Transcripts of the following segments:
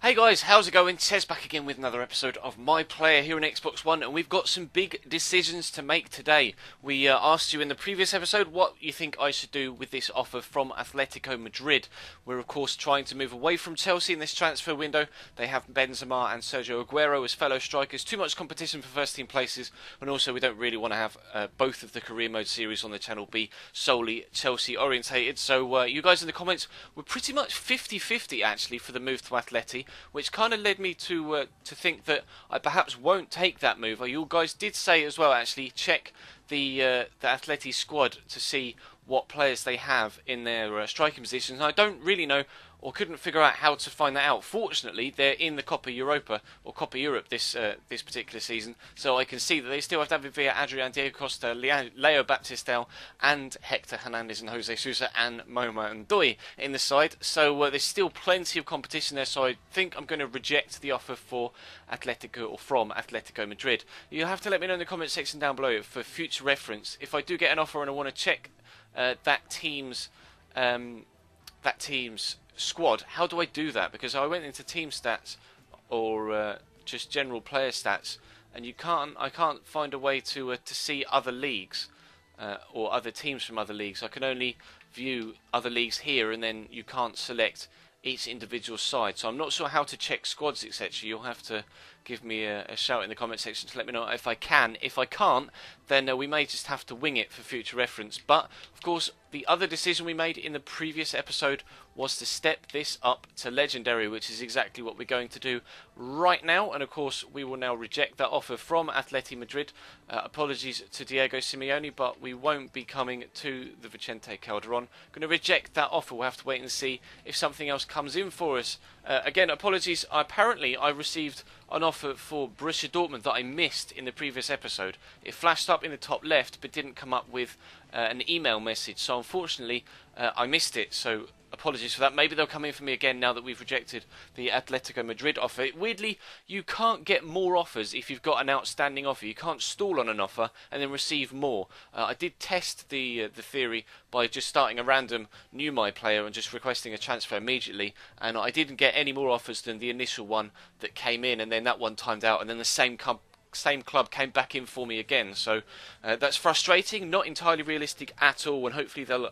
Hey guys, how's it going? Tez back again with another episode of My Player here on Xbox One, and we've got some big decisions to make today. We asked you in the previous episode what you think I should do with this offer from Atletico Madrid. We're of course trying to move away from Chelsea in this transfer window. They have Benzema and Sergio Aguero as fellow strikers, too much competition for first team places, and also we don't really want to have both of the career mode series on the channel be solely Chelsea orientated. So you guys in the comments were pretty much 50-50 actually for the move to Atleti, which kind of led me to think that I perhaps won't take that move. You guys did say as well, actually, check the Atleti squad to see what players they have in their striking positions. And I don't really know or couldn't figure out how to find that out. Fortunately, they're in the Copa Europa or Copa Europe this particular season, so I can see that they still have David Villa, Adrian, Diego Costa, Leo Baptistão, and Hector Hernandez and Jose Sousa and Moma and Doi in the side. So there's still plenty of competition there. So I think I'm going to reject the offer for Atletico or from Atletico Madrid. You'll have to let me know in the comment section down below for future reference if I do get an offer and I want to check that team's squad. How do I do that? Because I went into team stats or just general player stats, and I can't find a way to see other leagues or other teams from other leagues. I can only view other leagues here, and then you can't select each individual side. So I'm not sure how to check squads, etc. You'll have to give me a shout in the comment section to let me know if I can. If I can't, then we may just have to wing it for future reference. But of course, the other decision we made in the previous episode was to step this up to Legendary, which is exactly what we're going to do right now. And of course, we will now reject that offer from Atleti Madrid. Apologies to Diego Simeone, but we won't be coming to the Vicente Calderon. Going to reject that offer. We'll have to wait and see if something else comes in for us. Again, apologies. Apparently, I received an offer for Borussia Dortmund that I missed in the previous episode. It flashed up in the top left, but didn't come up with an email message. So unfortunately, I missed it. So apologies for that. Maybe they'll come in for me again now that we've rejected the Atletico Madrid offer. Weirdly, you can't get more offers if you've got an outstanding offer. You can't stall on an offer and then receive more. I did test the theory by just starting a random new My Player and just requesting a transfer immediately, and I didn't get any more offers than the initial one that came in, and then that one timed out, and then the same club came back in for me again. So that's frustrating, not entirely realistic at all, and hopefully they'll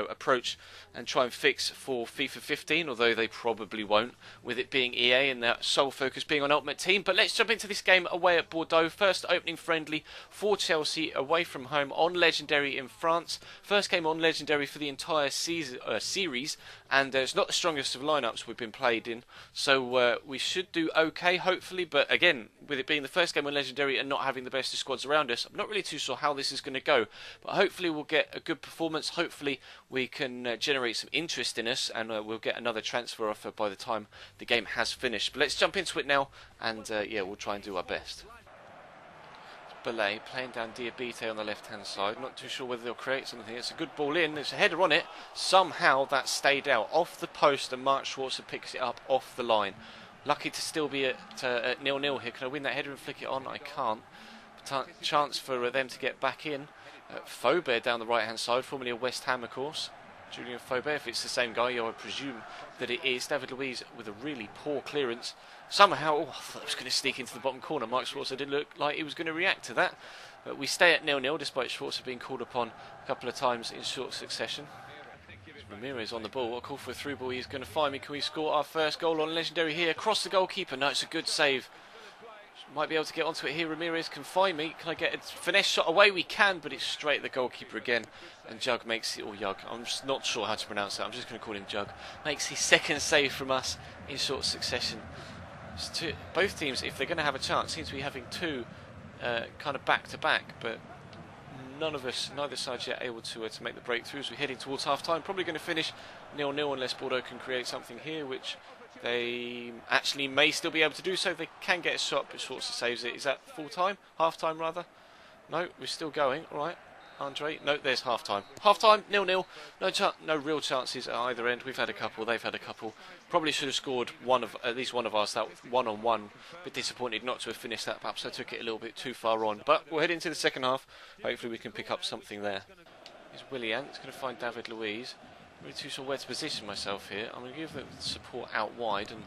approach and try and fix for FIFA 15, although they probably won't, with it being EA and their sole focus being on Ultimate Team. But let's jump into this game away at Bordeaux. First opening friendly for Chelsea away from home on Legendary in France. First game on Legendary for the entire series, and it's not the strongest of lineups we've been played in, so we should do okay hopefully. But again, with it being the first game on Legendary and not having the best of squads around us, I'm not really too sure how this is going to go, but hopefully we'll get a good performance. Hopefully we can generate some interest in us, and we'll get another transfer offer by the time the game has finished. But let's jump into it now, and yeah, we'll try and do our best. Belay playing down Diabite on the left hand side. Not too sure whether they'll create something. It's a good ball in, there's a header on it. Somehow that stayed out off the post, and Mark Schwarzer picks it up off the line. Lucky to still be at 0-0 here. Can I win that header and flick it on? I can't. Chance for them to get back in. Faubert down the right hand side, formerly of West Ham of course. Julian Faubert, if it's the same guy, I would presume that it is. David Luiz with a really poor clearance. Somehow, I thought it was going to sneak into the bottom corner. Mark Schwarzer didn't look like he was going to react to that. But we stay at 0-0 despite Schwarzer being called upon a couple of times in short succession. Ramirez on the ball. A call for a through ball. He's going to find me. Can we score our first goal on Legendary here? Across the goalkeeper. No, it's a good save. Might be able to get onto it here. Ramirez can find me. Can I get a finesse shot away? We can, but it's straight at the goalkeeper again. And Jug makes it, or Jug, I'm just not sure how to pronounce that. I'm just going to call him Jug. Makes his second save from us in short succession. Both teams, if they're going to have a chance, seem to be having two kind of back-to-back, but neither side's yet able to make the breakthroughs. We're heading towards half-time. Probably going to finish 0-0 unless Bordeaux can create something here, which they actually may still be able to do so. They can get a shot, but Schwarzer saves it. Is that full-time? Half-time, rather? No, we're still going. All right, Andre. No, there's half-time. Half-time, 0-0. No real chances at either end. We've had a couple. They've had a couple. Probably should have scored at least one of us. That one-on-one. Bit disappointed not to have finished that. Perhaps I took it a little bit too far on. But we'll head into the second half. Hopefully we can pick up something there. Here's Willian. It's going to find David Luiz. I'm really too sure where to position myself here. I'm going to give the support out wide, and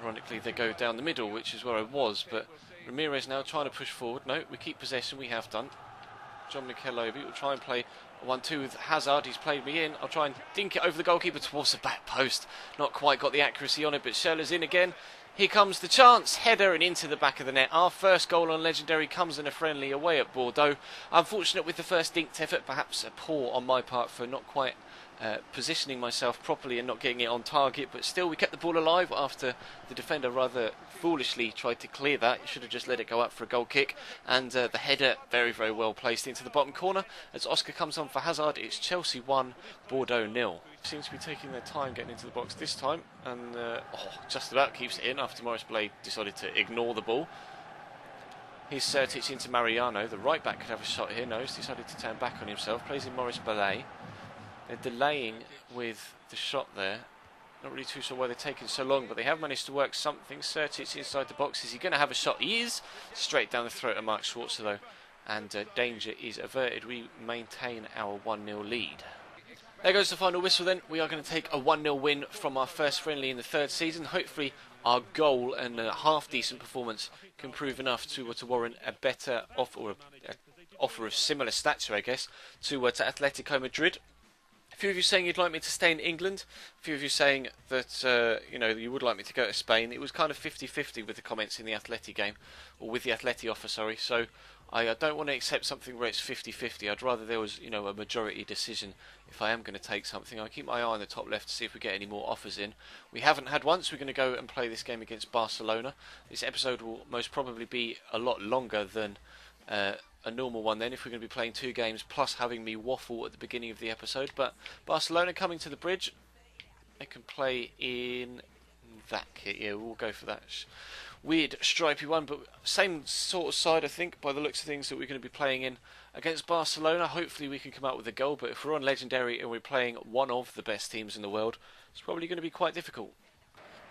Ironically, they go down the middle, which is where I was, but Ramirez now trying to push forward. No, we keep possession, we have done. John Mikel Obi will try and play a 1-2 with Hazard. He's played me in. I'll try and dink it over the goalkeeper towards the back post. Not quite got the accuracy on it, but Schürrle's in again. Here comes the chance. Header and into the back of the net. Our first goal on Legendary comes in a friendly away at Bordeaux. Unfortunate with the first dinked effort, perhaps poor on my part for not quite positioning myself properly and not getting it on target, but still we kept the ball alive after the defender rather foolishly tried to clear that. He should have just let it go up for a goal kick, and the header very, very well placed into the bottom corner. As Oscar comes on for Hazard, it's Chelsea 1, Bordeaux 0. Seems to be taking their time getting into the box this time, and just about keeps it in after Maurice Blade decided to ignore the ball. Here's Sertic into Mariano. The right back could have a shot here. No, he's decided to turn back on himself. Plays in Maurice Blade. They're delaying with the shot there. Not really too sure why they're taking so long, but they have managed to work something. Sertic inside the box. Is he going to have a shot? He is. Straight down the throat of Mark Schwarzer though. And danger is averted. We maintain our 1-0 lead. There goes the final whistle then. We are going to take a 1-0 win from our first friendly in the third season. Hopefully our goal and a half-decent performance can prove enough to warrant a better offer, or a offer of similar stature, I guess, to Atletico Madrid. A few of you saying you'd like me to stay in England. A few of you saying that you would like me to go to Spain. It was kind of 50-50 with the comments in the Atleti game, or with the Atleti offer, sorry. So I don't want to accept something where it's 50-50. I'd rather there was, a majority decision if I am going to take something. I'll keep my eye on the top left to see if we get any more offers in. We haven't had one, so we're going to go and play this game against Barcelona. This episode will most probably be a lot longer than a normal one then, if we're going to be playing 2 games plus having me waffle at the beginning of the episode. But Barcelona coming to the bridge. They can play in that kit. Yeah, we'll go for that weird stripy one, but same sort of side, I think, by the looks of things, that we're going to be playing in against Barcelona. Hopefully we can come out with a goal, but if we're on Legendary and we're playing one of the best teams in the world, it's probably going to be quite difficult.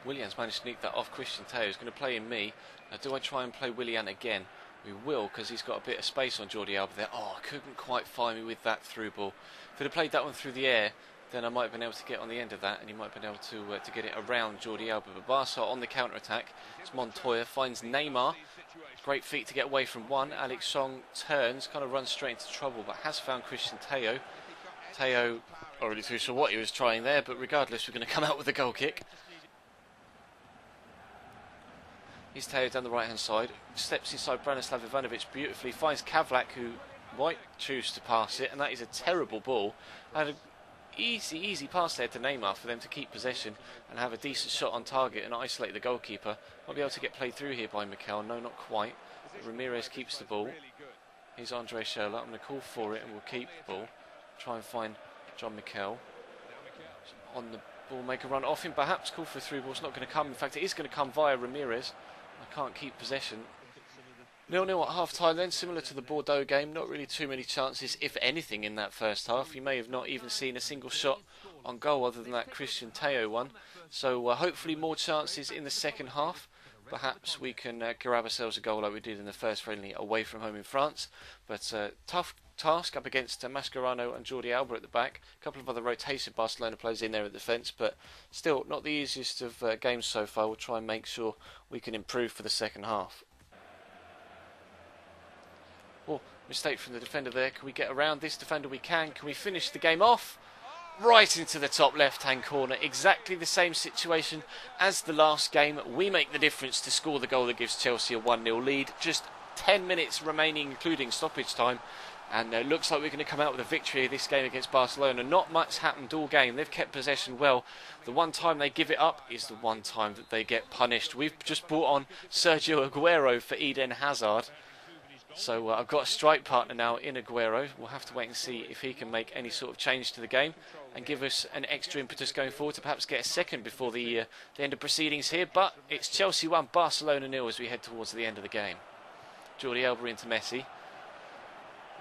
Willian's managed to nick that off. Christian Teo is going to play in me. Now, do I try and play Willian again? We will, because he's got a bit of space on Jordi Alba there. Oh, I couldn't quite find me with that through ball. If I'd have played that one through the air, then I might have been able to get on the end of that, and he might have been able to get it around Jordi Alba. But Barca on the counter-attack. It's Montoya, finds Neymar. Great feat to get away from one. Alex Song turns, kind of runs straight into trouble, but has found Christian Teo. Teo, not really too sure what he was trying there, but regardless, we're going to come out with a goal kick. He's Teo down the right-hand side, steps inside Branislav Ivanovic beautifully, finds Kavlak, who might choose to pass it, and that is a terrible ball. Had an easy pass there to Neymar for them to keep possession and have a decent shot on target and isolate the goalkeeper. Might be able to get played through here by Mikel. No, not quite. Ramirez keeps the ball. Here's Andre Schürrle. I'm going to call for it and we'll keep the ball. Try and find John Mikel. On the ball, make a run off him perhaps. Call for a through ball. It's not going to come. In fact, it is going to come via Ramirez. I can't keep possession. 0-0 at half-time then, similar to the Bordeaux game. Not really too many chances, if anything, in that first half. You may have not even seen a single shot on goal other than that Christian Teo one. So hopefully more chances in the second half. Perhaps we can grab ourselves a goal like we did in the first friendly away from home in France. But tough task up against Mascherano and Jordi Alba at the back. A couple of other rotated Barcelona players in there at the defence, but still not the easiest of games so far. We'll try and make sure we can improve for the second half. Oh, mistake from the defender there. Can we get around this defender? We can. Can we finish the game off? Right into the top left-hand corner. Exactly the same situation as the last game. We make the difference to score the goal that gives Chelsea a 1-0 lead. Just 10 minutes remaining, including stoppage time. And it looks like we're going to come out with a victory this game against Barcelona. Not much happened all game. They've kept possession well. The one time they give it up is the one time that they get punished. We've just brought on Sergio Aguero for Eden Hazard. So I've got a strike partner now in Aguero. We'll have to wait and see if he can make any sort of change to the game and give us an extra impetus going forward to perhaps get a second before the end of proceedings here. But it's Chelsea 1, Barcelona 0 as we head towards the end of the game. Jordi Alba into Messi.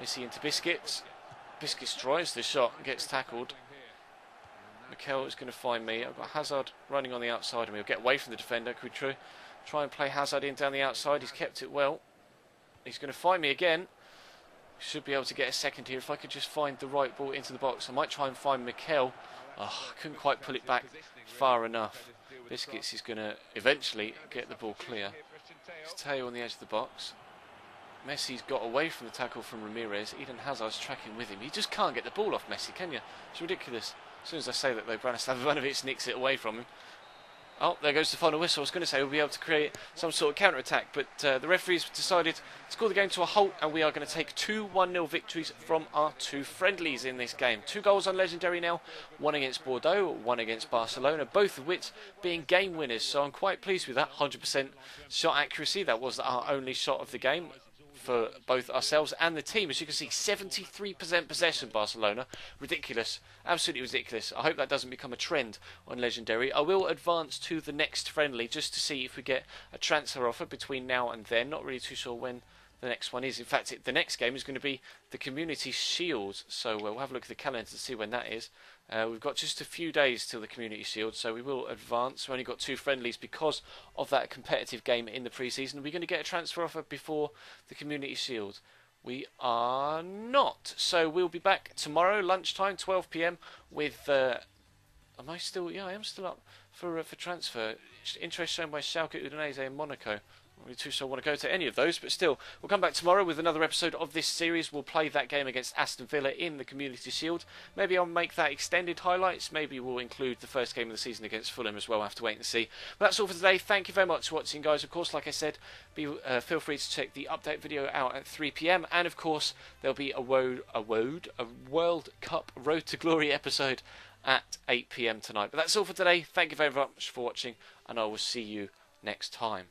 Messi into Biscuits. Biscuits tries the shot and gets tackled. Mikel is going to find me. I've got Hazard running on the outside and we'll get away from the defender. Could we try and play Hazard in down the outside? He's kept it well. He's going to find me again. Should be able to get a second here if I could just find the right ball into the box. I might try and find Mikel. Oh, I couldn't quite pull it back far enough. Biscuits is going to eventually get the ball clear. It's Teo on the edge of the box. Messi's got away from the tackle from Ramirez. Eden Hazard's tracking with him. You just can't get the ball off Messi, can you? It's ridiculous. As soon as I say that, though, Branislav Ivanovic nicks it away from him. Oh, there goes the final whistle. I was going to say we'll be able to create some sort of counter-attack, but the referees decided to call the game to a halt, and we are going to take 2 1-0 victories from our 2 friendlies in this game. 2 goals on Legendary now, 1 against Bordeaux, 1 against Barcelona, both of which being game winners, so I'm quite pleased with that. 100% shot accuracy, that was our only shot of the game for both ourselves and the team. As you can see, 73% possession, Barcelona. Ridiculous. Absolutely ridiculous. I hope that doesn't become a trend on Legendary. I will advance to the next friendly just to see if we get a transfer offer between now and then. Not really too sure when the next one is. In fact, the next game is going to be the Community Shield. So we'll have a look at the calendar to see when that is. We've got just a few days till the Community Shield, so we will advance. We've only got 2 friendlies because of that competitive game in the pre-season. Are we going to get a transfer offer before the Community Shield? We are not. So we'll be back tomorrow, lunchtime, 12 PM, with... am I still... Yeah, I am still up for transfer. Interest shown by Schalke, Udinese and Monaco. Not really too sure I want to go to any of those, but still, we'll come back tomorrow with another episode of this series. We'll play that game against Aston Villa in the Community Shield. Maybe I'll make that extended highlights. Maybe we'll include the first game of the season against Fulham as well. I'll have to wait and see. But that's all for today. Thank you very much for watching, guys. Of course, like I said, feel free to check the update video out at 3 PM. And of course, there'll be a World Cup Road to Glory episode at 8 PM tonight. But that's all for today. Thank you very much for watching, and I will see you next time.